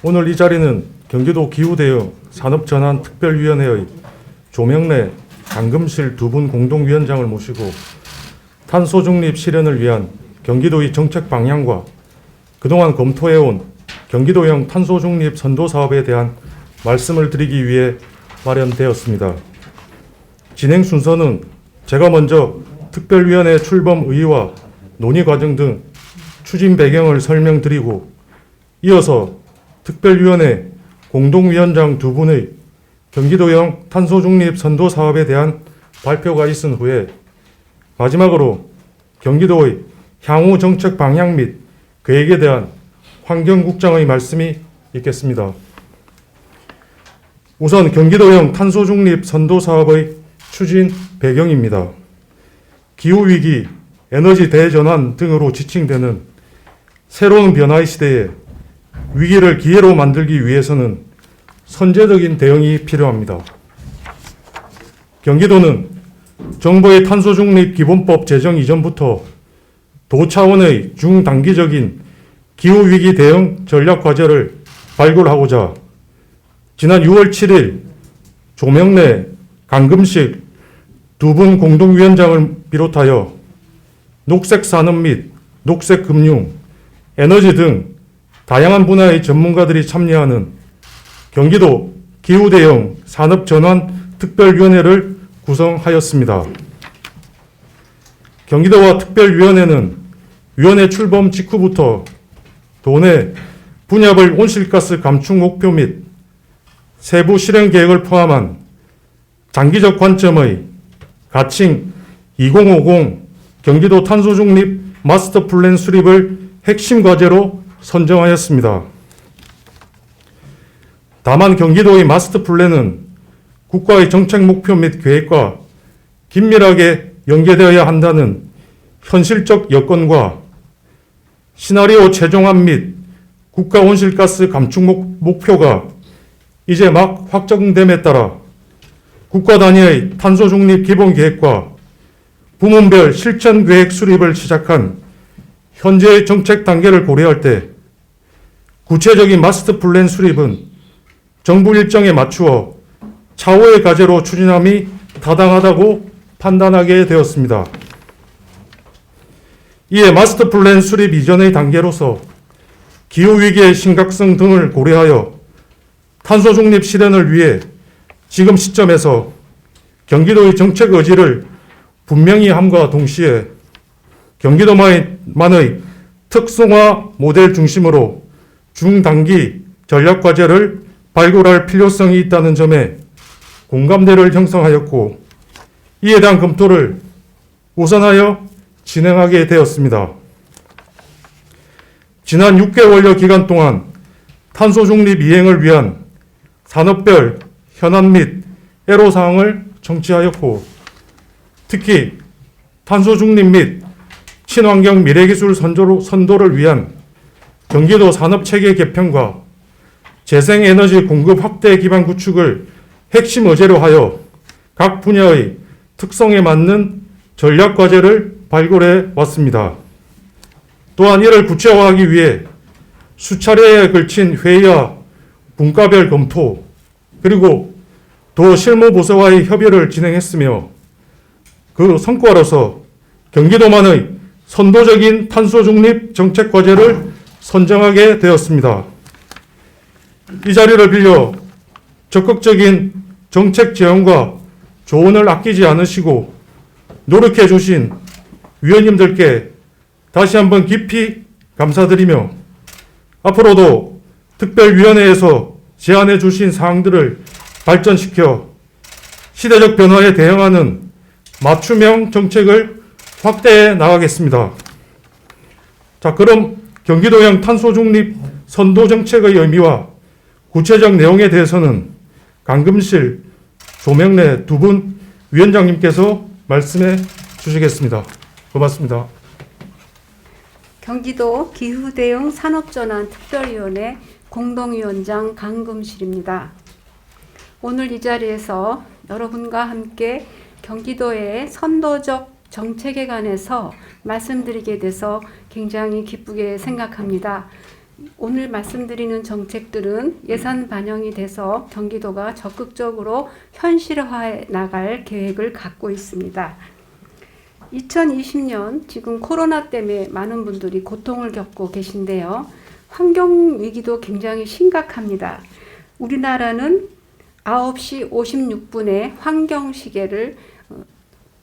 오늘 이 자리는 경기도 기후대응 산업전환특별위원회의 조명래, 강금실 두 분 공동위원장을 모시고 탄소 중립 실현을 위한 경기도의 정책 방향과 그동안 검토해온 경기도형 탄소 중립 선도 사업에 대한 말씀을 드리기 위해 마련되었습니다. 진행 순서는 제가 먼저 특별위원회 출범 의의와 논의 과정 등 추진 배경을 설명드리고 이어서 특별위원회 공동위원장 두 분의 경기도형 탄소 중립 선도 사업에 대한 발표가 있은 후에 마지막으로 경기도의 향후 정책 방향 및 계획에 대한 환경국장의 말씀이 있겠습니다. 우선 경기도형 탄소 중립 선도 사업의 추진 배경입니다. 기후위기, 에너지 대전환 등으로 지칭되는 새로운 변화의 시대에 위기를 기회로 만들기 위해서는 선제적인 대응이 필요합니다. 경기도는 정부의 탄소중립 기본법 제정 이전부터 도 차원의 중단기적인 기후위기 대응 전략과제를 발굴하고자 지난 6월 7일 조명래, 강금식 두 분 공동위원장을 비롯하여 녹색산업 및 녹색금융, 에너지 등 다양한 분야의 전문가들이 참여하는 경기도 기후대응 산업전환특별위원회를 구성하였습니다. 경기도와 특별위원회는 위원회 출범 직후부터 도내 분야별 온실가스 감축 목표 및 세부 실행 계획을 포함한 장기적 관점의 가칭 2050 경기도 탄소중립 마스터 플랜 수립을 핵심 과제로 선정하였습니다. 다만 경기도의 마스터 플랜은 국가의 정책 목표 및 계획과 긴밀하게 연계되어야 한다는 현실적 여건과 시나리오 최종안 및 국가 온실가스 감축 목표가 이제 막 확정됨에 따라 국가 단위의 탄소 중립 기본 계획과 부문별 실천 계획 수립을 시작한 현재의 정책 단계를 고려할 때 구체적인 마스터 플랜 수립은 정부 일정에 맞추어 차후의 과제로 추진함이 타당하다고 판단하게 되었습니다. 이에 마스터 플랜 수립 이전의 단계로서 기후위기의 심각성 등을 고려하여 탄소 중립 실현을 위해 지금 시점에서 경기도의 정책 의지를 분명히 함과 동시에 경기도만의 특성화 모델 중심으로 중단기 전략과제를 발굴할 필요성이 있다는 점에 공감대를 형성하였고 이에 대한 검토를 우선하여 진행하게 되었습니다. 지난 6개월여 기간 동안 탄소 중립 이행을 위한 산업별 현안 및 애로사항을 청취하였고 특히 탄소 중립 및 친환경 미래기술 선도를 위한 경기도 산업체계 개편과 재생에너지 공급 확대 기반 구축을 핵심 의제로 하여 각 분야의 특성에 맞는 전략과제를 발굴해 왔습니다. 또한 이를 구체화하기 위해 수차례에 걸친 회의와 분과별 검토 그리고 도 실무부서와의 협의를 진행했으며 그 성과로서 경기도만의 선도적인 탄소 중립 정책 과제를 선정하게 되었습니다. 이 자리를 빌려 적극적인 정책 지원과 조언을 아끼지 않으시고 노력해 주신 위원님들께 다시 한번 깊이 감사드리며 앞으로도 특별위원회에서 제안해 주신 사항들을 발전시켜 시대적 변화에 대응하는 맞춤형 정책을 확대해 나가겠습니다. 자, 그럼 경기도형 탄소 중립 선도 정책의 의미와 구체적 내용에 대해서는 강금실, 조명래 두 분 위원장님께서 말씀해 주시겠습니다. 고맙습니다. 경기도 기후대응 산업전환특별위원회 공동위원장 강금실입니다. 오늘 이 자리에서 여러분과 함께 경기도의 선도적 정책에 관해서 말씀드리게 돼서 굉장히 기쁘게 생각합니다. 오늘 말씀드리는 정책들은 예산 반영이 돼서 경기도가 적극적으로 현실화해 나갈 계획을 갖고 있습니다. 2020년 지금 코로나 때문에 많은 분들이 고통을 겪고 계신데요. 환경 위기도 굉장히 심각합니다. 우리나라는 9시 56분에 환경 시계를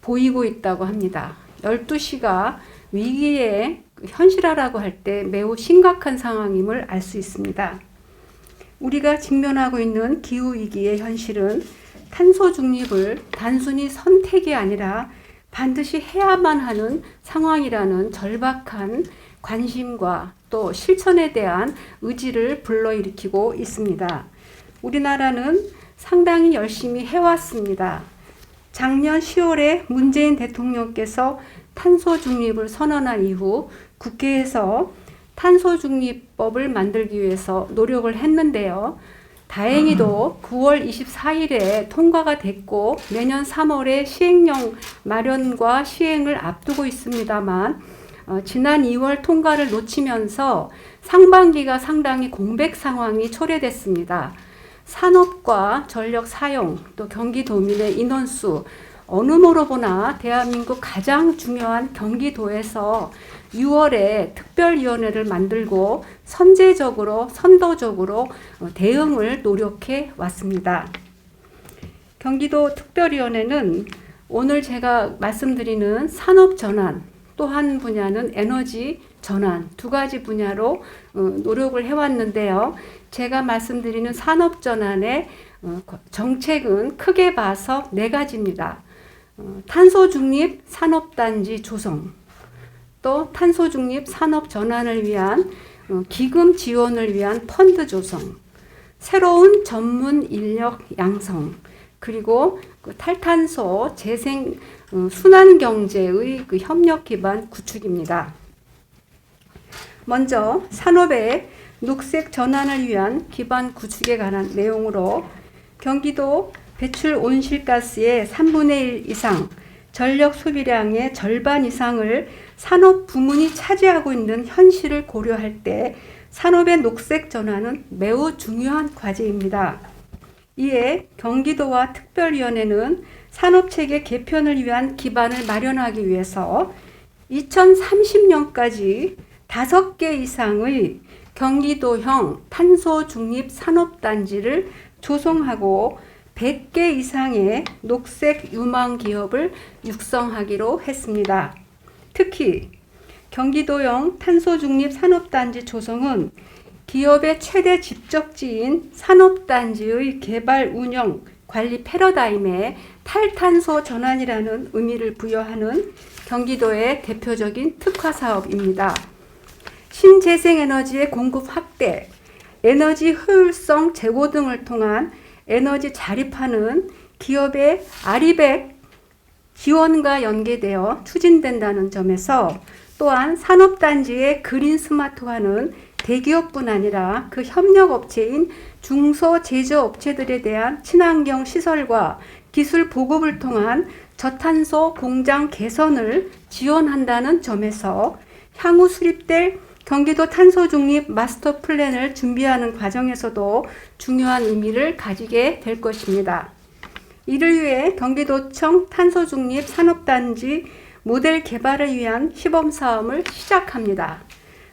보이고 있다고 합니다. 12시가 위기의 현실화라고 할 때 매우 심각한 상황임을 알 수 있습니다. 우리가 직면하고 있는 기후위기의 현실은 탄소 중립을 단순히 선택이 아니라 반드시 해야만 하는 상황이라는 절박한 관심과 또 실천에 대한 의지를 불러일으키고 있습니다. 우리나라는 상당히 열심히 해왔습니다. 작년 10월에 문재인 대통령께서 탄소 중립을 선언한 이후 국회에서 탄소 중립법을 만들기 위해서 노력을 했는데요. 다행히도 9월 24일에 통과가 됐고 내년 3월에 시행령 마련과 시행을 앞두고 있습니다만 지난 2월 통과를 놓치면서 상반기가 상당히 공백 상황이 초래됐습니다. 산업과 전력 사용, 또 경기도민의 인원수, 어느 모로 보나 대한민국 가장 중요한 경기도에서 6월에 특별위원회를 만들고 선제적으로, 선도적으로 대응을 노력해 왔습니다. 경기도 특별위원회는 오늘 제가 말씀드리는 산업 전환, 또 한 분야는 에너지 전환, 두 가지 분야로 노력을 해왔는데요. 제가 말씀드리는 산업 전환의 정책은 크게 봐서 네 가지입니다. 탄소 중립 산업단지 조성, 또 탄소 중립 산업 전환을 위한 기금 지원을 위한 펀드 조성, 새로운 전문 인력 양성, 그리고 탈탄소 재생 순환 경제의 협력 기반 구축입니다. 먼저 산업의 녹색 전환을 위한 기반 구축에 관한 내용으로 경기도 배출 온실가스의 3분의 1 이상, 전력 소비량의 절반 이상을 산업 부문이 차지하고 있는 현실을 고려할 때 산업의 녹색 전환은 매우 중요한 과제입니다. 이에 경기도와 특별위원회는 산업체계 개편을 위한 기반을 마련하기 위해서 2030년까지 5개 이상의 경기도형 탄소 중립 산업단지를 조성하고 100개 이상의 녹색 유망 기업을 육성하기로 했습니다. 특히 경기도형 탄소 중립 산업단지 조성은 기업의 최대 집적지인 산업단지의 개발, 운영, 관리 패러다임에 탈탄소 전환이라는 의미를 부여하는 경기도의 대표적인 특화 사업입니다. 신재생에너지의 공급 확대, 에너지 효율성 제고 등을 통한 에너지 자립하는 기업의 아리백 지원과 연계되어 추진된다는 점에서 또한 산업단지의 그린 스마트화는 대기업뿐 아니라 그 협력업체인 중소제조업체들에 대한 친환경 시설과 기술 보급을 통한 저탄소 공장 개선을 지원한다는 점에서 향후 수립될 경기도 탄소 중립 마스터 플랜을 준비하는 과정에서도 중요한 의미를 가지게 될 것입니다. 이를 위해 경기도청 탄소 중립 산업단지 모델 개발을 위한 시범 사업을 시작합니다.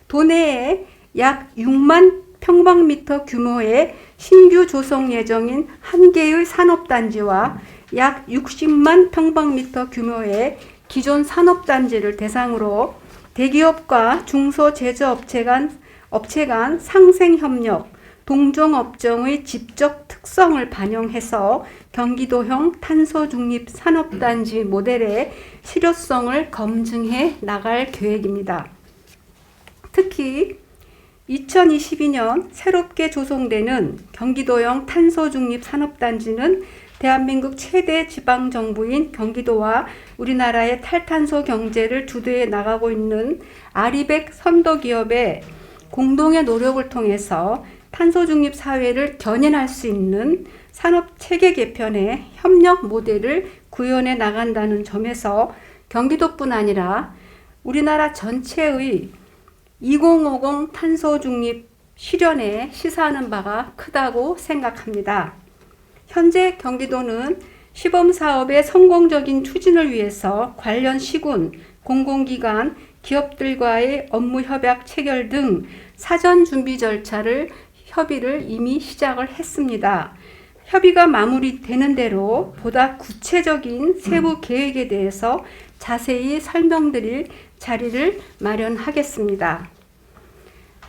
도내에 약 6만 평방미터 규모의 신규 조성 예정인 1개의 산업단지와 약 60만 평방미터 규모의 기존 산업단지를 대상으로 대기업과 중소제조업체 간 상생협력, 동종업종의 집적 특성을 반영해서 경기도형 탄소중립 산업단지 모델의 실효성을 검증해 나갈 계획입니다. 특히 2022년 새롭게 조성되는 경기도형 탄소중립 산업단지는 대한민국 최대 지방정부인 경기도와 우리나라의 탈탄소 경제를 주도해 나가고 있는 아리백 선도기업의 공동의 노력을 통해서 탄소중립 사회를 견인할 수 있는 산업체계 개편의 협력 모델을 구현해 나간다는 점에서 경기도뿐 아니라 우리나라 전체의 2050 탄소중립 실현에 시사하는 바가 크다고 생각합니다. 현재 경기도는 시범사업의 성공적인 추진을 위해서 관련 시군, 공공기관, 기업들과의 업무 협약 체결 등 사전 준비 절차를 협의를 이미 시작을 했습니다. 협의가 마무리되는 대로 보다 구체적인 세부 계획에 대해서 자세히 설명드릴 자리를 마련하겠습니다.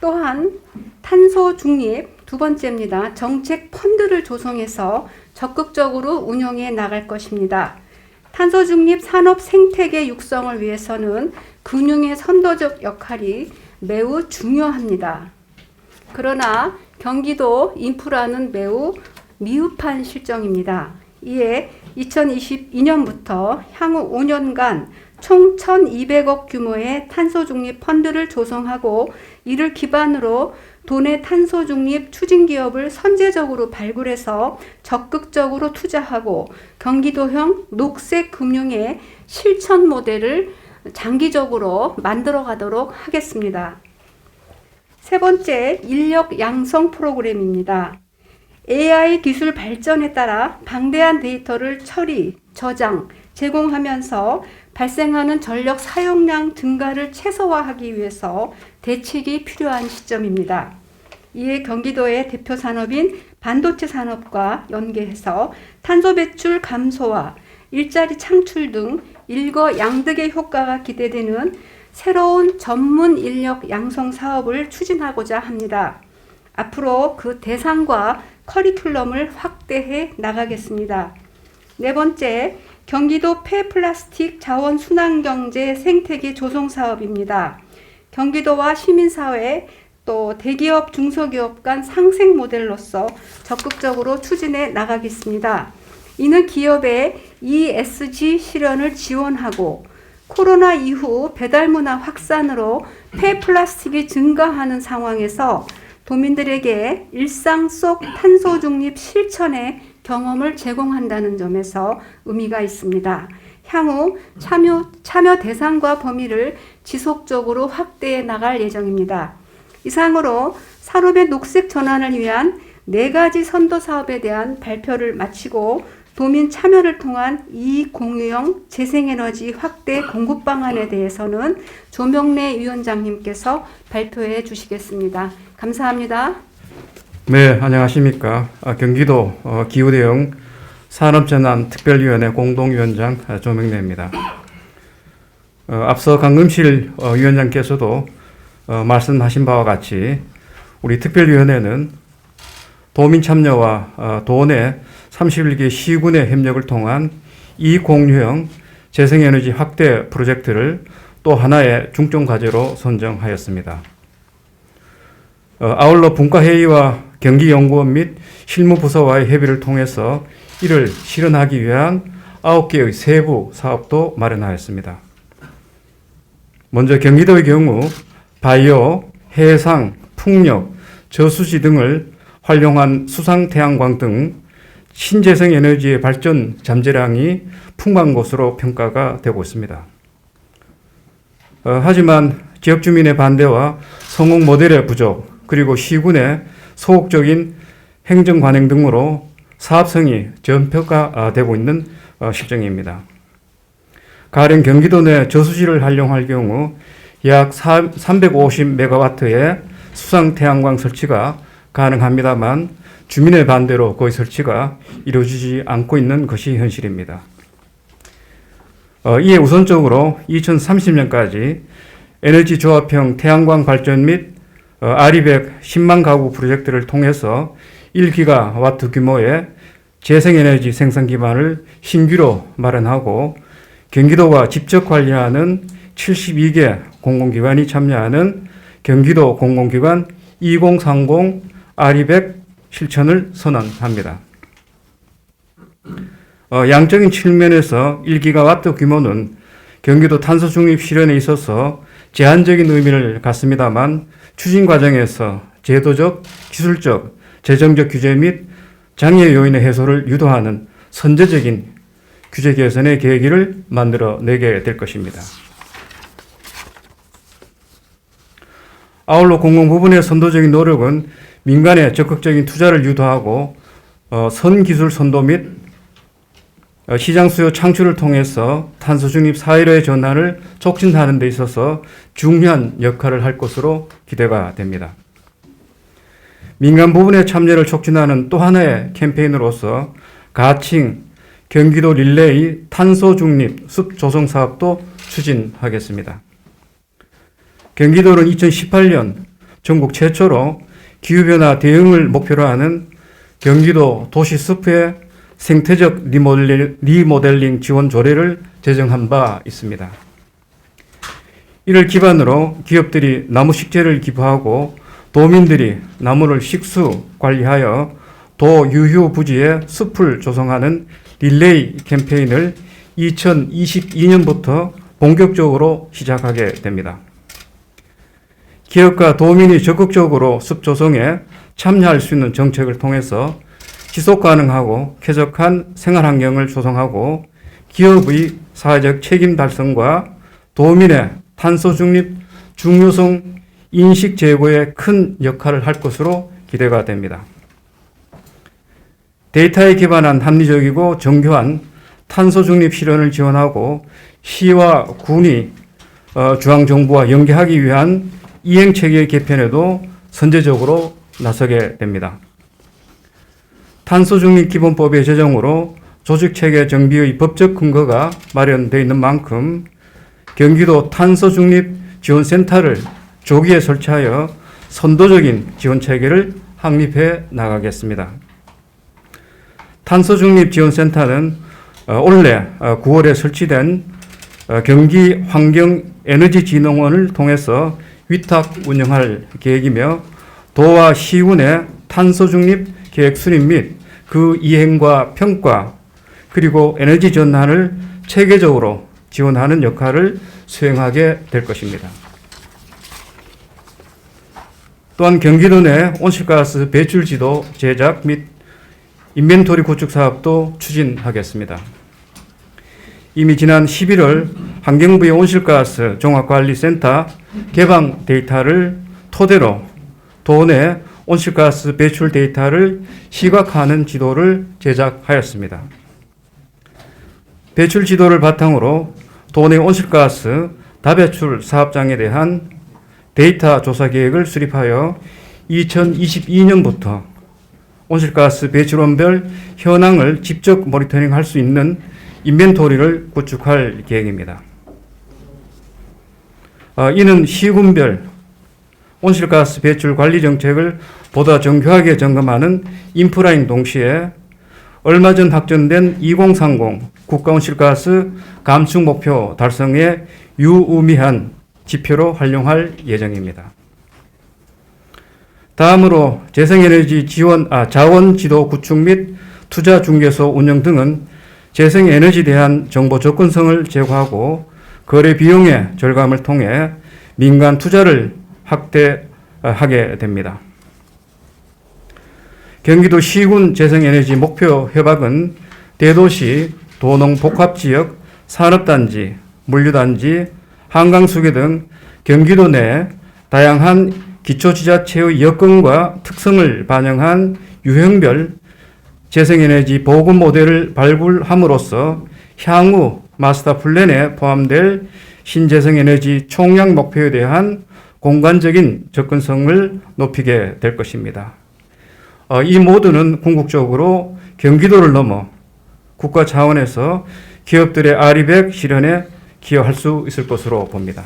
또한 탄소 중립 두 번째입니다. 정책 펀드를 조성해서 적극적으로 운영해 나갈 것입니다. 탄소 중립 산업 생태계 육성을 위해서는 금융의 선도적 역할이 매우 중요합니다. 그러나 경기도 인프라는 매우 미흡한 실정입니다. 이에 2022년부터 향후 5년간 총 1,200억 규모의 탄소 중립 펀드를 조성하고 이를 기반으로 도내 탄소 중립 추진 기업을 선제적으로 발굴해서 적극적으로 투자하고 경기도형 녹색 금융의 실천 모델을 장기적으로 만들어 가도록 하겠습니다. 세 번째, 인력 양성 프로그램입니다. AI 기술 발전에 따라 방대한 데이터를 처리, 저장, 제공하면서 발생하는 전력 사용량 증가를 최소화하기 위해서 대책이 필요한 시점입니다. 이에 경기도의 대표 산업인 반도체 산업과 연계해서 탄소 배출 감소와 일자리 창출 등 일거양득의 효과가 기대되는 새로운 전문 인력 양성 사업을 추진하고자 합니다. 앞으로 그 대상과 커리큘럼을 확대해 나가겠습니다. 네 번째, 경기도 폐플라스틱 자원 순환경제 생태계 조성 사업입니다. 경기도와 시민사회 또 대기업 중소기업 간 상생 모델로서 적극적으로 추진해 나가겠습니다. 이는 기업의 ESG 실현을 지원하고 코로나 이후 배달 문화 확산으로 폐플라스틱이 증가하는 상황에서 도민들에게 일상 속 탄소 중립 실천의 경험을 제공한다는 점에서 의미가 있습니다. 향후 참여 대상과 범위를 지속적으로 확대해 나갈 예정입니다. 이상으로 산업의 녹색 전환을 위한 4가지 선도 사업에 대한 발표를 마치고 도민 참여를 통한 이익 공유형 재생에너지 확대 공급 방안에 대해서는 조명래 위원장님께서 발표해 주시겠습니다. 감사합니다. 네, 안녕하십니까. 경기도 기후대응 산업전환특별위원회 공동위원장 조명래입니다. 앞서 강금실 위원장께서도 말씀하신 바와 같이 우리 특별위원회는 도민 참여와 도내 31개 시군의 협력을 통한 이공유형 재생에너지 확대 프로젝트를 또 하나의 중점 과제로 선정하였습니다. 아울러 분과회의와 경기연구원 및 실무부서와의 협의를 통해서 이를 실현하기 위한 9개의 세부 사업도 마련하였습니다. 먼저 경기도의 경우 바이오, 해상, 풍력, 저수지 등을 활용한 수상 태양광 등 신재생 에너지의 발전 잠재량이 풍부한 것으로 평가가 되고 있습니다. 하지만 지역 주민의 반대와 성공 모델의 부족, 그리고 시군의 소극적인 행정 관행 등으로 사업성이 저평가되고 있는 실정입니다. 가령 경기도 내 저수지를 활용할 경우 약 350메가와트의 수상 태양광 설치가 가능합니다만 주민의 반대로 거의 설치가 이루어지지 않고 있는 것이 현실입니다. 이에 우선적으로 2030년까지 에너지 조합형 태양광 발전 및 RE100 10만 가구 프로젝트를 통해서 1기가와트 규모의 재생에너지 생산 기반을 신규로 마련하고 경기도가 직접 관리하는 72개 공공기관이 참여하는 경기도 공공기관 2030 RE100 실천을 선언합니다. 양적인 측면에서 1기가와트 규모는 경기도 탄소 중립 실현에 있어서 제한적인 의미를 갖습니다만 추진 과정에서 제도적, 기술적, 재정적 규제 및 장애 요인의 해소를 유도하는 선제적인 규제 개선의 계기를 만들어내게 될 것입니다. 아울러 공공 부분의 선도적인 노력은 민간의 적극적인 투자를 유도하고 선기술 선도 및 시장 수요 창출을 통해서 탄소 중립 사회로의 전환을 촉진하는 데 있어서 중요한 역할을 할 것으로 기대가 됩니다. 민간 부분의 참여를 촉진하는 또 하나의 캠페인으로서 가칭 경기도 릴레이 탄소 중립 숲 조성 사업도 추진하겠습니다. 경기도는 2018년 전국 최초로 기후변화 대응을 목표로 하는 경기도 도시숲의 생태적 리모델링 지원 조례를 제정한 바 있습니다. 이를 기반으로 기업들이 나무 식재를 기부하고 도민들이 나무를 식수 관리하여 도 유휴 부지에 숲을 조성하는 릴레이 캠페인을 2022년부터 본격적으로 시작하게 됩니다. 기업과 도민이 적극적으로 숲 조성에 참여할 수 있는 정책을 통해서 지속 가능하고 쾌적한 생활 환경을 조성하고 기업의 사회적 책임 달성과 도민의 탄소 중립 중요성 인식 제고에 큰 역할을 할 것으로 기대가 됩니다. 데이터에 기반한 합리적이고 정교한 탄소 중립 실현을 지원하고 시와 군이 중앙정부와 연계하기 위한 이행체계 개편에도 선제적으로 나서게 됩니다. 탄소중립기본법의 제정으로 조직체계 정비의 법적 근거가 마련되어 있는 만큼 경기도 탄소중립지원센터를 조기에 설치하여 선도적인 지원체계를 확립해 나가겠습니다. 탄소중립지원센터는 올해 9월에 설치된 경기환경에너지진흥원을 통해서 위탁 운영할 계획이며 도와 시군의 탄소중립 계획 수립 및 그 이행과 평가 그리고 에너지 전환을 체계적으로 지원하는 역할을 수행하게 될 것입니다. 또한 경기도 내 온실가스 배출 지도 제작 및 인벤토리 구축 사업도 추진하겠습니다. 이미 지난 11월 환경부의 온실가스 종합관리센터 개방 데이터를 토대로 도내 온실가스 배출 데이터를 시각화하는 지도를 제작하였습니다. 배출 지도를 바탕으로 도내 온실가스 다배출 사업장에 대한 데이터 조사 계획을 수립하여 2022년부터 온실가스 배출원별 현황을 직접 모니터링할 수 있는 인벤토리를 구축할 계획입니다. 이는 시군별 온실가스 배출 관리 정책을 보다 정교하게 점검하는 인프라인 동시에 얼마 전 확정된 2030 국가온실가스 감축 목표 달성에 유의미한 지표로 활용할 예정입니다. 다음으로 재생에너지 자원 지도 구축 및 투자 중개소 운영 등은 재생에너지에 대한 정보 접근성을 제고하고 거래 비용의 절감을 통해 민간 투자를 확대하게 됩니다. 경기도 시군 재생에너지 목표 협약은 대도시, 도농복합지역, 산업단지, 물류단지, 한강수계 등 경기도 내 다양한 기초지자체의 여건과 특성을 반영한 유형별 재생에너지 보급 모델을 발굴함으로써 향후 마스터 플랜에 포함될 신재생에너지 총량 목표에 대한 공간적인 접근성을 높이게 될 것입니다. 이 모두는 궁극적으로 경기도를 넘어 국가 차원에서 기업들의 RE100 실현에 기여할 수 있을 것으로 봅니다.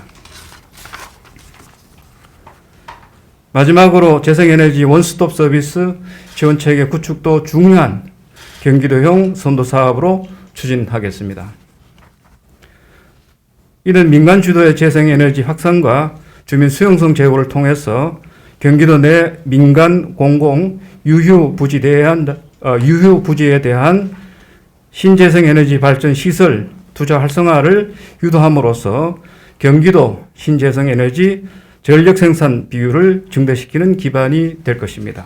마지막으로 재생에너지 원스톱 서비스 지원체계 구축도 중요한 경기도형 선도사업으로 추진하겠습니다. 이는 민간 주도의 재생에너지 확산과 주민 수용성 제고를 통해서 경기도 내 민간 공공 유휴 부지에 대한 신재생에너지 발전 시설 투자 활성화를 유도함으로써 경기도 신재생에너지 전력 생산 비율을 증대시키는 기반이 될 것입니다.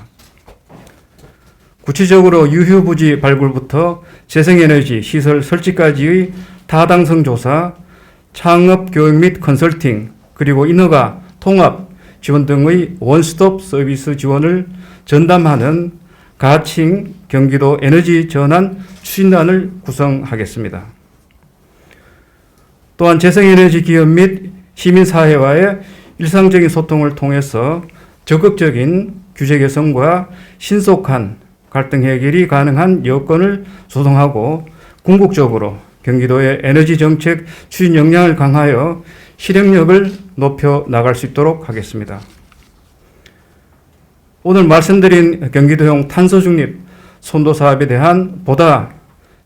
구체적으로 유휴 부지 발굴부터 재생에너지 시설 설치까지의 타당성 조사, 창업 교육 및 컨설팅, 그리고 인허가, 통합, 지원 등의 원스톱 서비스 지원을 전담하는 가칭 경기도 에너지 전환 추진단을 구성하겠습니다. 또한 재생에너지 기업 및 시민사회와의 일상적인 소통을 통해서 적극적인 규제 개선과 신속한 갈등 해결이 가능한 여건을 조성하고 궁극적으로 경기도의 에너지 정책 추진 역량을 강화하여 실행력을 높여 나갈 수 있도록 하겠습니다. 오늘 말씀드린 경기도형 탄소중립 선도 사업에 대한 보다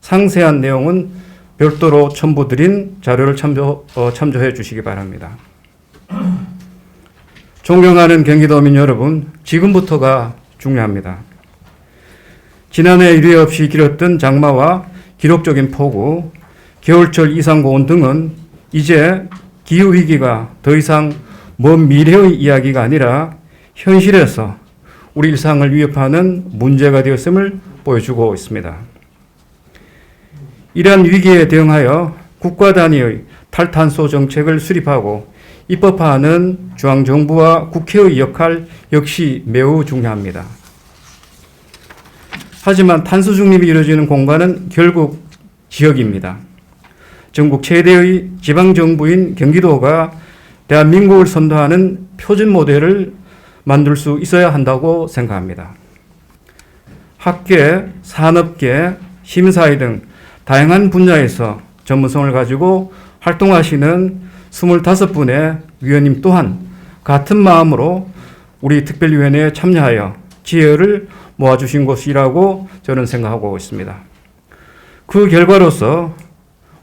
상세한 내용은 별도로 첨부드린 자료를 참조해 주시기 바랍니다. 존경하는 경기도민 여러분, 지금부터가 중요합니다. 지난해 이례 없이 길었던 장마와 기록적인 폭우, 겨울철 이상 고온 등은 이제 기후위기가 더 이상 먼 미래의 이야기가 아니라 현실에서 우리 일상을 위협하는 문제가 되었음을 보여주고 있습니다. 이러한 위기에 대응하여 국가 단위의 탈탄소 정책을 수립하고 입법화하는 중앙정부와 국회의 역할 역시 매우 중요합니다. 하지만 탄소 중립이 이루어지는 공간은 결국 지역입니다. 전국 최대의 지방정부인 경기도가 대한민국을 선도하는 표준 모델을 만들 수 있어야 한다고 생각합니다. 학계, 산업계, 시민사회 등 다양한 분야에서 전문성을 가지고 활동하시는 25분의 위원님 또한 같은 마음으로 우리 특별위원회에 참여하여 지혜를 모아주신 것이라고 저는 생각하고 있습니다. 그 결과로서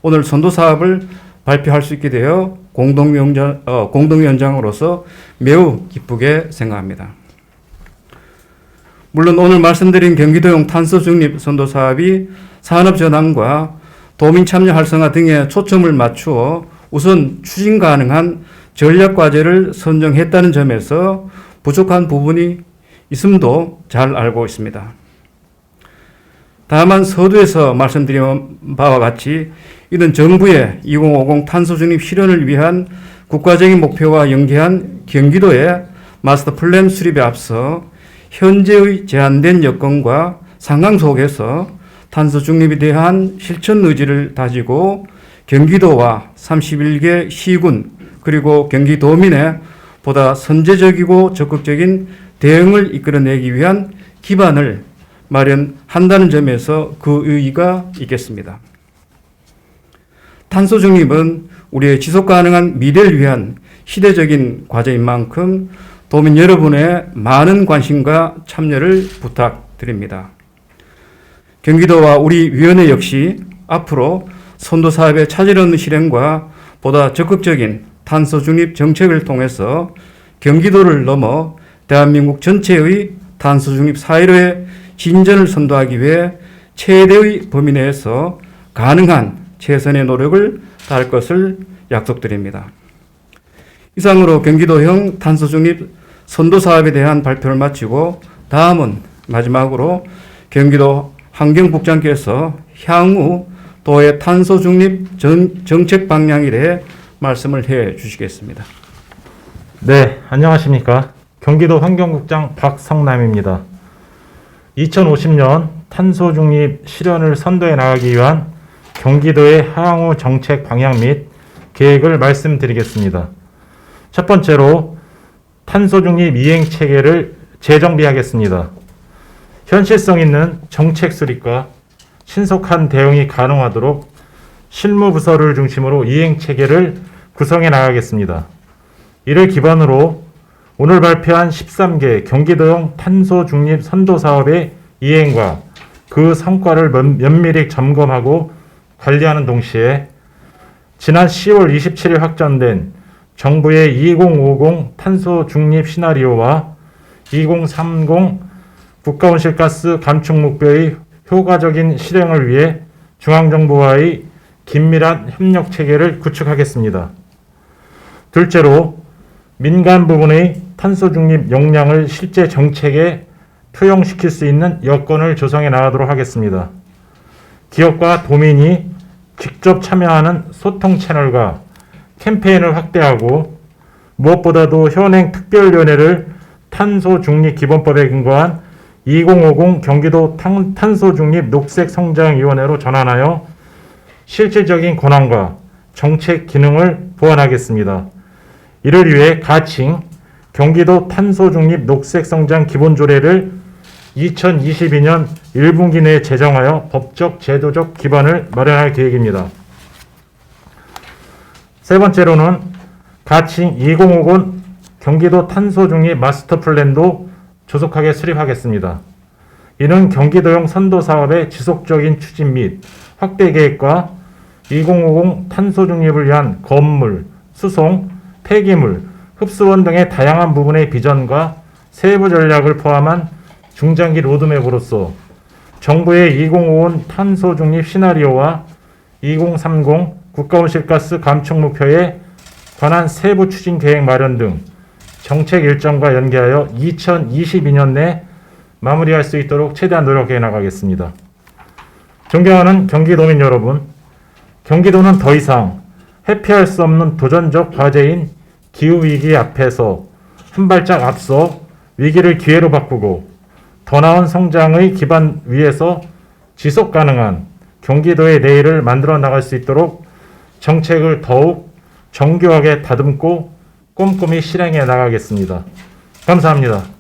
오늘 선도사업을 발표할 수 있게 되어 공동위원장으로서 매우 기쁘게 생각합니다. 물론 오늘 말씀드린 경기도용 탄소중립 선도사업이 산업전환과 도민 참여 활성화 등에 초점을 맞추어 우선 추진 가능한 전략과제를 선정했다는 점에서 부족한 부분이 있음도 잘 알고 있습니다. 다만 서두에서 말씀드린 바와 같이 이런 정부의 2050 탄소중립 실현을 위한 국가적인 목표와 연계한 경기도의 마스터 플랜 수립에 앞서 현재의 제한된 여건과 상황 속에서 탄소중립에 대한 실천 의지를 다지고 경기도와 31개 시군 그리고 경기도민의 보다 선제적이고 적극적인 대응을 이끌어내기 위한 기반을 마련한다는 점에서 그 의의가 있겠습니다. 탄소 중립은 우리의 지속 가능한 미래를 위한 시대적인 과제인 만큼 도민 여러분의 많은 관심과 참여를 부탁드립니다. 경기도와 우리 위원회 역시 앞으로 선도 사업의 차질 없는 실행과 보다 적극적인 탄소 중립 정책을 통해서 경기도를 넘어 대한민국 전체의 탄소 중립 사회로의 진전을 선도하기 위해 최대의 범위 내에서 가능한 최선의 노력을 다할 것을 약속드립니다. 이상으로 경기도형 탄소 중립 선도 사업에 대한 발표를 마치고 다음은 마지막으로 경기도 환경국장께서 향후 도의 탄소 중립 정책 방향에 대해 말씀을 해 주시겠습니다. 네, 안녕하십니까. 경기도 환경국장 박성남입니다. 2050년 탄소 중립 실현을 선도해 나가기 위한 경기도의 향후 정책 방향 및 계획을 말씀드리겠습니다. 첫 번째로 탄소 중립 이행 체계를 재정비하겠습니다. 현실성 있는 정책 수립과 신속한 대응이 가능하도록 실무 부서를 중심으로 이행 체계를 구성해 나가겠습니다. 이를 기반으로 오늘 발표한 13개 경기도형 탄소 중립 선도 사업의 이행과 그 성과를 면밀히 점검하고 관리하는 동시에 지난 10월 27일 확정된 정부의 2050 탄소 중립 시나리오와 2030 국가온실가스 감축 목표의 효과적인 실행을 위해 중앙정부와의 긴밀한 협력 체계를 구축하겠습니다. 둘째로 민간 부분의 탄소 중립 역량을 실제 정책에 투영시킬 수 있는 여건을 조성해 나가도록 하겠습니다. 기업과 도민이 직접 참여하는 소통 채널과 캠페인을 확대하고 무엇보다도 현행 특별위원회를 탄소중립기본법에 근거한 2050 경기도 탄소중립 녹색성장위원회로 전환하여 실질적인 권한과 정책 기능을 보완하겠습니다. 이를 위해 가칭 경기도 탄소중립 녹색성장 기본조례를 2022년 1분기 내에 제정하여 법적 제도적 기반을 마련할 계획입니다. 세 번째로는 가칭 2050 경기도 탄소중립 마스터플랜도 조속하게 수립하겠습니다. 이는 경기도형 선도사업의 지속적인 추진 및 확대 계획과 2050 탄소중립을 위한 건물, 수송, 폐기물, 흡수원 등의 다양한 부분의 비전과 세부 전략을 포함한 중장기 로드맵으로서 정부의 2050 탄소중립 시나리오와 2030 국가온실가스 감축 목표에 관한 세부 추진 계획 마련 등 정책 일정과 연계하여 2022년 내 마무리할 수 있도록 최대한 노력해 나가겠습니다. 존경하는 경기도민 여러분, 경기도는 더 이상 회피할 수 없는 도전적 과제인 기후위기 앞에서 한 발짝 앞서 위기를 기회로 바꾸고 더 나은 성장의 기반 위에서 지속 가능한 경기도의 내일을 만들어 나갈 수 있도록 정책을 더욱 정교하게 다듬고 꼼꼼히 실행해 나가겠습니다. 감사합니다.